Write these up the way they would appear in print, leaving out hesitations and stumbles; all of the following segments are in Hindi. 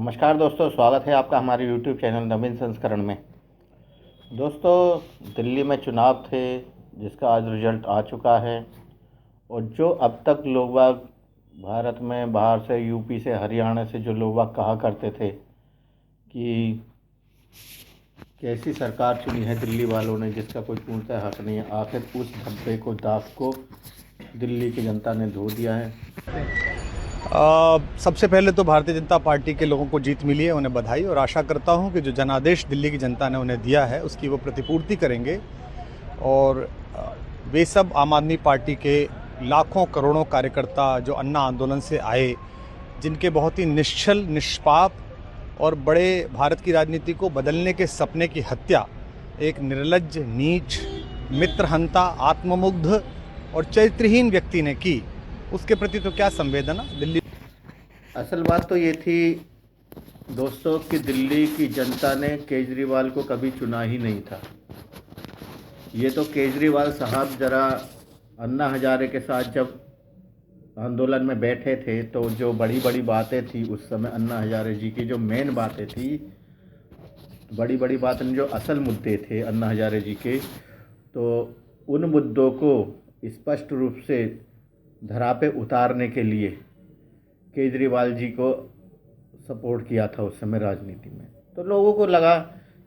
नमस्कार दोस्तों, स्वागत है आपका हमारे YouTube चैनल नवीन संस्करण में। दोस्तों, दिल्ली में चुनाव थे जिसका आज रिजल्ट आ चुका है। और जो अब तक लोग बाग भारत में बाहर से, यूपी से, हरियाणा से जो लोग बाग कहा करते थे कि कैसी सरकार चुनी है दिल्ली वालों ने जिसका कोई पूर्णतः हक नहीं है, आखिर उस धब्बे को, दाग को दिल्ली की जनता ने धो दिया है। सबसे पहले तो भारतीय जनता पार्टी के लोगों को जीत मिली है, उन्हें बधाई। और आशा करता हूं कि जो जनादेश दिल्ली की जनता ने उन्हें दिया है उसकी वो प्रतिपूर्ति करेंगे। और वे सब आम आदमी पार्टी के लाखों करोड़ों कार्यकर्ता जो अन्ना आंदोलन से आए, जिनके बहुत ही निश्चल, निष्पाप और बड़े भारत की राजनीति को बदलने के सपने की हत्या एक निर्लज्ज, नीच, मित्रहंता, आत्ममुग्ध और चरित्रहीन व्यक्ति ने की, उसके प्रति तो क्या संवेदना। दिल्ली असल बात तो ये थी दोस्तों कि दिल्ली की जनता ने केजरीवाल को कभी चुना ही नहीं था। ये तो केजरीवाल साहब ज़रा अन्ना हजारे के साथ जब आंदोलन में बैठे थे तो जो बड़ी बड़ी बातें थी उस समय अन्ना हजारे जी की, जो मेन बातें थी, बड़ी बड़ी बातें, जो असल मुद्दे थे अन्ना हजारे जी के, तो उन मुद्दों को स्पष्ट रूप से धरा पे उतारने के लिए केजरीवाल जी को सपोर्ट किया था उस समय राजनीति में। तो लोगों को लगा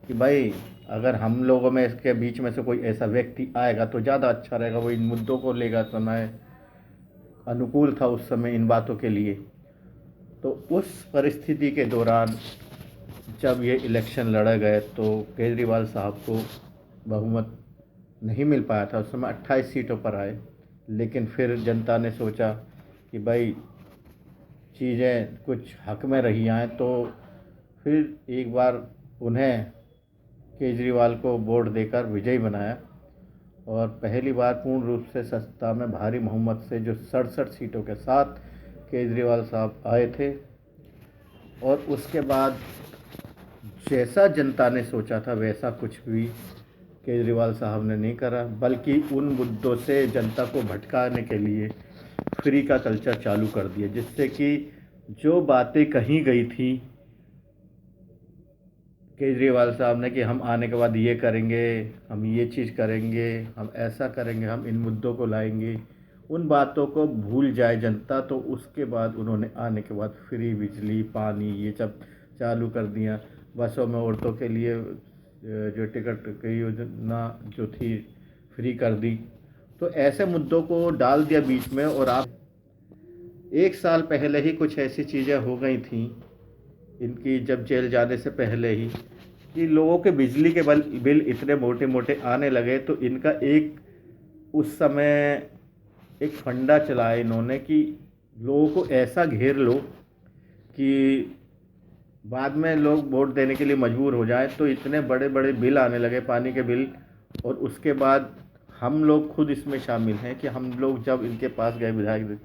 कि भाई अगर हम लोगों में इसके बीच में से कोई ऐसा व्यक्ति आएगा तो ज़्यादा अच्छा रहेगा, वो इन मुद्दों को लेगा, समय अनुकूल था उस समय इन बातों के लिए। तो उस परिस्थिति के दौरान जब ये इलेक्शन लड़े गए तो केजरीवाल साहब को बहुमत नहीं मिल पाया था। उस समय 28 सीटों पर आए, लेकिन फिर जनता ने सोचा कि भाई चीज़ें कुछ हक में रही आएँ, तो फिर एक बार उन्हें केजरीवाल को वोट देकर विजयी बनाया। और पहली बार पूर्ण रूप से सत्ता में भारी बहुमत से जो 67 सीटों के साथ केजरीवाल साहब आए थे। और उसके बाद जैसा जनता ने सोचा था वैसा कुछ भी केजरीवाल साहब ने नहीं करा, बल्कि उन मुद्दों से जनता को भटकाने के लिए फ्री का कल्चर चालू कर दिया, जिससे कि जो बातें कही गई थी केजरीवाल साहब ने कि हम आने के बाद ये करेंगे, हम ये चीज़ करेंगे, हम ऐसा करेंगे, हम इन मुद्दों को लाएंगे, उन बातों को भूल जाए जनता। तो उसके बाद उन्होंने आने के बाद फ्री बिजली, पानी, ये सब चालू कर दिया। बसों में औरतों के लिए जो टिकट की योजना जो थी फ्री कर दी। तो ऐसे मुद्दों को डाल दिया बीच में। और आप 1 साल पहले ही कुछ ऐसी चीज़ें हो गई थी इनकी, जब जेल जाने से पहले ही, कि लोगों के बिजली के बिल इतने मोटे मोटे आने लगे। तो इनका एक उस समय एक फंडा चलाया इन्होंने कि लोगों को ऐसा घेर लो कि बाद में लोग वोट देने के लिए मजबूर हो जाए। तो इतने बड़े बड़े बिल आने लगे, पानी के बिल। और उसके बाद हम लोग खुद इसमें शामिल हैं कि हम लोग जब इनके पास गए, विधायक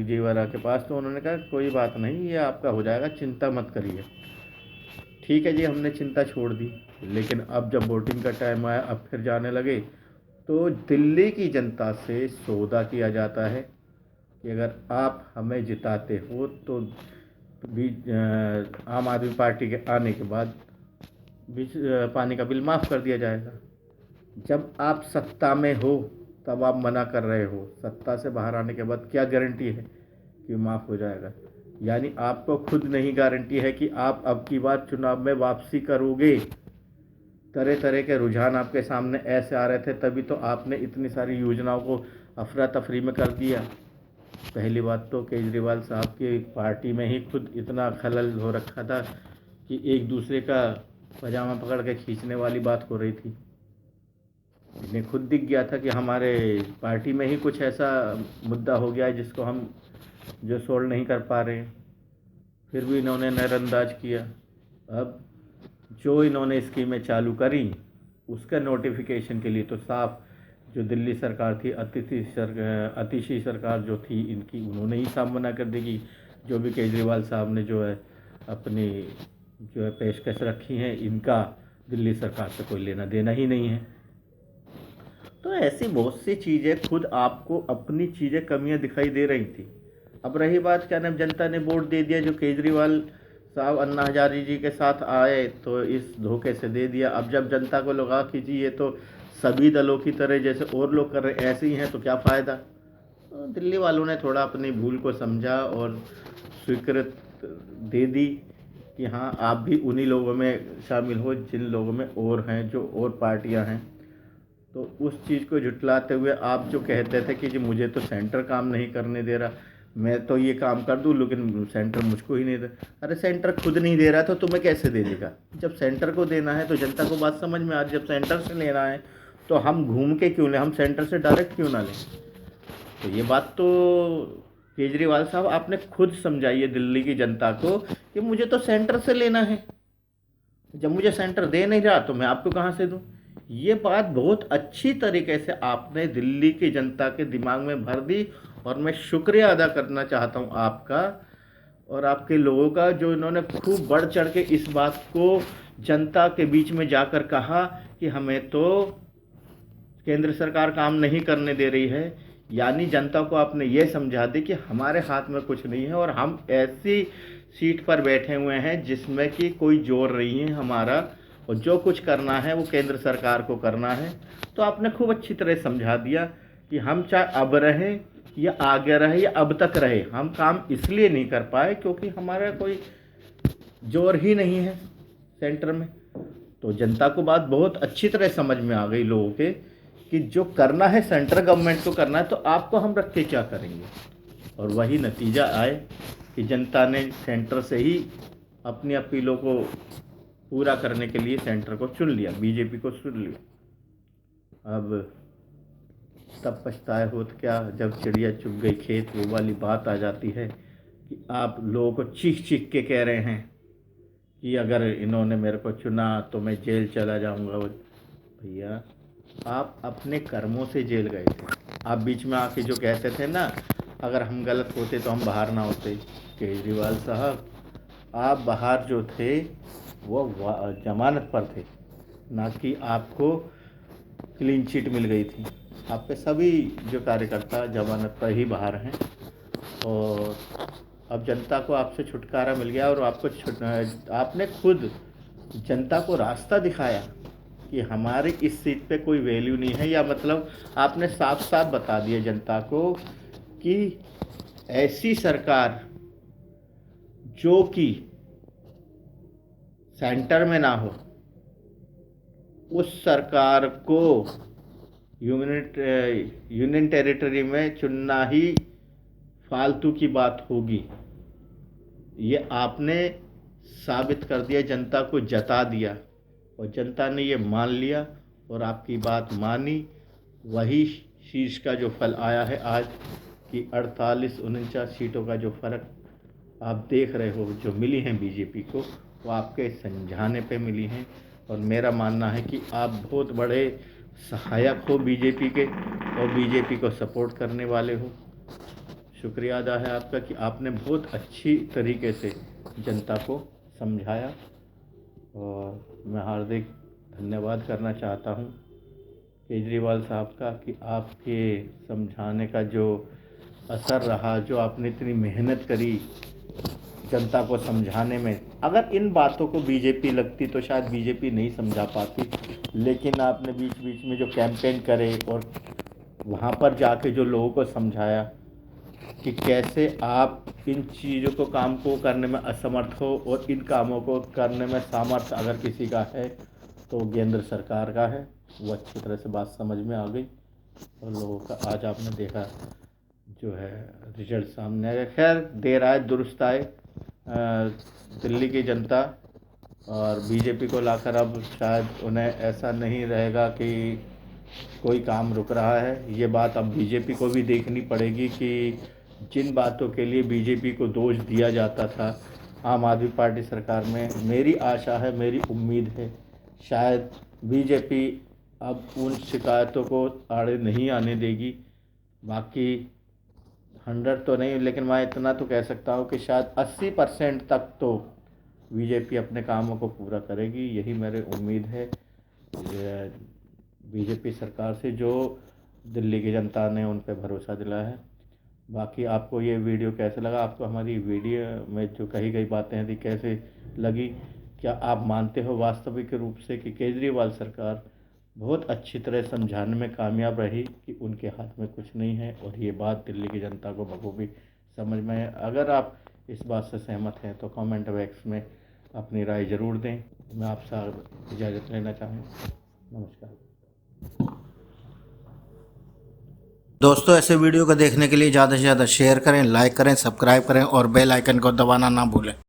जीवरा के पास, तो उन्होंने कहा कोई बात नहीं, ये आपका हो जाएगा, चिंता मत करिए। ठीक है जी, हमने चिंता छोड़ दी। लेकिन अब जब वोटिंग का टाइम आया, अब फिर जाने लगे, तो दिल्ली की जनता से सौदा किया जाता है कि अगर आप हमें जिताते हो तो आम आदमी पार्टी के आने के बाद पानी का बिल माफ़ कर दिया जाएगा। जब आप सत्ता में हो तब आप मना कर रहे हो, सत्ता से बाहर आने के बाद क्या गारंटी है कि माफ़ हो जाएगा? यानी आपको खुद नहीं गारंटी है कि आप अब की बार चुनाव में वापसी करोगे। तरह तरह के रुझान आपके सामने ऐसे आ रहे थे, तभी तो आपने इतनी सारी योजनाओं को अफरा तफरी में कर दिया। पहली बात तो केजरीवाल साहब की पार्टी में ही खुद इतना खलल हो रखा था कि एक दूसरे का पजामा पकड़ के खींचने वाली बात हो रही थी। इन्हें खुद दिख गया था कि हमारे पार्टी में ही कुछ ऐसा मुद्दा हो गया है जिसको हम जो सोल्व नहीं कर पा रहे हैं। फिर भी इन्होंने नज़रअंदाज किया। अब जो इन्होंने स्कीमें चालू करी उसका नोटिफिकेशन के लिए तो साफ जो दिल्ली सरकार थी, अतिशी सरकार जो थी इनकी, उन्होंने ही साफ मना कर दी कि जो भी केजरीवाल साहब ने जो है अपनी जो है पेशकश रखी हैं, इनका दिल्ली सरकार से कोई लेना देना ही नहीं है। तो ऐसी बहुत सी चीज़ें, खुद आपको अपनी चीज़ें, कमियां दिखाई दे रही थी। अब रही बात क्या नाम, जनता ने वोट दे दिया जो केजरीवाल साहब अन्ना हजारे जी के साथ आए तो इस धोखे से दे दिया। अब जब जनता को लगा कि जी ये तो सभी दलों की तरह जैसे और लोग कर रहे ऐसे ही हैं तो क्या फ़ायदा, तो दिल्ली वालों ने थोड़ा अपनी भूल को समझा और स्वीकृत दे दी कि हाँ आप भी उन्हीं लोगों में शामिल हो जिन लोगों में और हैं, जो और पार्टियां हैं। तो उस चीज़ को झुटलाते हुए आप जो कहते थे कि जी मुझे तो सेंटर काम नहीं करने दे रहा, मैं तो ये काम कर दूं लेकिन सेंटर मुझको ही नहीं दे। अरे सेंटर खुद नहीं दे रहा तो तुम्हें कैसे दे देगा? जब सेंटर को देना है तो जनता को बात समझ में आ रही, जब सेंटर से लेना है तो हम घूम के क्यों लें, हम सेंटर से डायरेक्ट क्यों ना लें? तो ये बात तो केजरीवाल साहब आपने खुद समझाई है दिल्ली की जनता को कि मुझे तो सेंटर से लेना है, जब मुझे सेंटर दे नहीं रहा तो मैं आपको कहाँ से दूं? ये बात बहुत अच्छी तरीके से आपने दिल्ली की जनता के दिमाग में भर दी और मैं शुक्रिया अदा करना चाहता हूँ आपका और आपके लोगों का, जो इन्होंने खूब बढ़ चढ़ के इस बात को जनता के बीच में जाकर कहा कि हमें तो केंद्र सरकार काम नहीं करने दे रही है। यानी जनता को आपने ये समझा दी कि हमारे हाथ में कुछ नहीं है और हम ऐसी सीट पर बैठे हुए हैं जिसमें कि कोई जोर नहीं है हमारा, और जो कुछ करना है वो केंद्र सरकार को करना है। तो आपने खूब अच्छी तरह समझा दिया कि हम चाहे अब रहे या आगे रहे या अब तक रहे, हम काम इसलिए नहीं कर पाए क्योंकि हमारा कोई जोर ही नहीं है सेंटर में। तो जनता को बात बहुत अच्छी तरह समझ में आ गई लोगों के कि जो करना है सेंट्रल गवर्नमेंट को करना है तो आपको हम रख के क्या करेंगे। और वही नतीजा आए कि जनता ने सेंटर से ही अपनी अपीलों को पूरा करने के लिए सेंटर को चुन लिया, बीजेपी को चुन लिया। अब तब पछताए होत क्या जब चिड़िया चुग गई खेत, वो वाली बात आ जाती है कि आप लोगों को चीख चीख के कह रहे हैं कि अगर इन्होंने मेरे को चुना तो मैं जेल चला जाऊंगा। भैया आप अपने कर्मों से जेल गए थे। आप बीच में आके जो कहते थे ना अगर हम गलत होते तो हम बाहर ना होते, केजरीवाल साहब आप बाहर जो थे वो जमानत पर थे, ना कि आपको क्लीन चिट मिल गई थी। आपके सभी जो कार्यकर्ता जमानत पर ही बाहर हैं और अब जनता को आपसे छुटकारा मिल गया और आपने खुद जनता को रास्ता दिखाया कि हमारी इस सीट पे कोई वैल्यू नहीं है, या मतलब आपने साफ साफ बता दिया जनता को कि ऐसी सरकार जो कि सेंटर में ना हो उस सरकार को यूनियन टेरिटरी में चुनना ही फालतू की बात होगी। ये आपने साबित कर दिया, जनता को जता दिया और जनता ने ये मान लिया और आपकी बात मानी। वही शीर्ष का जो फल आया है आज कि 48-49 सीटों का जो फ़र्क आप देख रहे हो जो मिली हैं बीजेपी को, वो आपके समझाने पे मिली हैं। और मेरा मानना है कि आप बहुत बड़े सहायक हो बीजेपी के और बीजेपी को सपोर्ट करने वाले हो। शुक्रिया अदा है आपका कि आपने बहुत अच्छी तरीके से जनता को समझाया और मैं हार्दिक धन्यवाद करना चाहता हूँ केजरीवाल साहब का कि आपके समझाने का जो असर रहा, जो आपने इतनी मेहनत करी जनता को समझाने में। अगर इन बातों को बीजेपी लगती तो शायद बीजेपी नहीं समझा पाती, लेकिन आपने बीच बीच में जो कैंपेन करे और वहाँ पर जाके जो लोगों को समझाया कि कैसे आप इन चीज़ों को काम को करने में असमर्थ हो और इन कामों को करने में सामर्थ्य अगर किसी का है तो केंद्र सरकार का है, वो अच्छी तरह से बात समझ में आ गई और लोगों का आज आपने देखा जो है रिजल्ट सामने आया। खैर देर आए दुरुस्त आए, दिल्ली की जनता और बीजेपी को लाकर अब शायद उन्हें ऐसा नहीं रहेगा कि कोई काम रुक रहा है। ये बात अब बीजेपी को भी देखनी पड़ेगी कि जिन बातों के लिए बीजेपी को दोष दिया जाता था आम आदमी पार्टी सरकार में, मेरी आशा है, मेरी उम्मीद है शायद बीजेपी अब उन शिकायतों को आड़े नहीं आने देगी। बाकी 100 तो नहीं, लेकिन मैं इतना तो कह सकता हूँ कि शायद 80% तक तो बीजेपी अपने कामों को पूरा करेगी, यही मेरी उम्मीद है। बीजेपी सरकार से जो दिल्ली की जनता ने उन पर भरोसा दिलाया है। बाकी आपको ये वीडियो कैसे लगा, आपको हमारी वीडियो में जो कही गई बातें थी कैसे लगी, क्या आप मानते हो वास्तविक रूप से कि केजरीवाल सरकार बहुत अच्छी तरह समझाने में कामयाब रही कि उनके हाथ में कुछ नहीं है, और ये बात दिल्ली की जनता को बखूबी समझ में है। अगर आप इस बात से सहमत हैं तो कमेंट बॉक्स में अपनी राय ज़रूर दें। मैं आपसे इजाज़त लेना चाहूँगा। नमस्कार दोस्तों, ऐसे वीडियो को देखने के लिए ज़्यादा से ज़्यादा शेयर करें, लाइक करें, सब्सक्राइब करें और बेल आइकन को दबाना ना भूलें।